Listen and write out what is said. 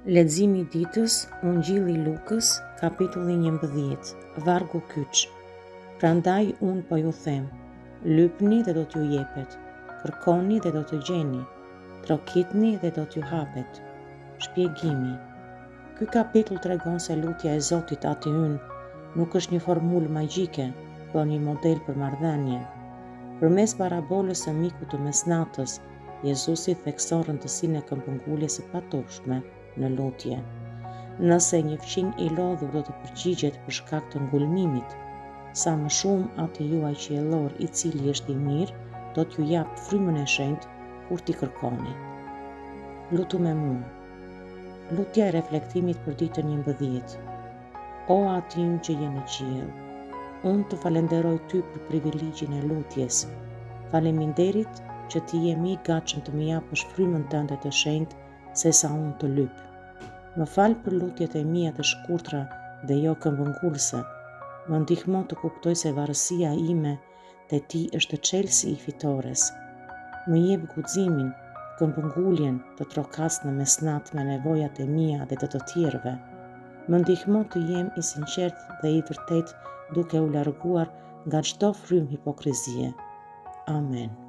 Leximi i ditës, Ungjilli i Lukës, kapitulli 11, vargu kyç. Prandaj unë po ju them, lypni dhe do t'ju jepet, kërkoni dhe do të gjeni, trokitni dhe do t'ju hapet. Shpjegimi. Ky kapitull tregon se lutja e Zotit Ati Ynë nuk është një formulë magjike, por një model për marrëdhënie. Përmes parabolës së mikut të mesnatës, Jezusi thekson rëndësinë e këmbënguljes së patueshme në lutje. Nëse një fqinj i lodhur do të përgjigjet për shkak të ngulmimit, sa më shumë Ati juaj qiellor i cili është i mirë, do t'ju jap frymën e shenjtë kur t'i kërkoni. Lutu me mua. Lutja e reflektimit për ditën 11. O Ati ynë që je në qiell, unë të falenderoj ty për privilegjin e lutjes. Faleminderit që ti je më i gatshëm të më japësh frymën tënde të shenjtë sesa unë të lyp. Më fal për lutjet e mia të shkurtra dhe jo këmbëngulëse. Më ndihmo të kuptoj se varësia ime te ti është çelësi i fitores. Më jep guximin, këmbënguljen të trokas në mesnat me nevojat e mia dhe të tjerëve. Më ndihmo të jem i sinqert dhe i vërtet duke u larguar nga çdo frymë hipokrizie. Amen.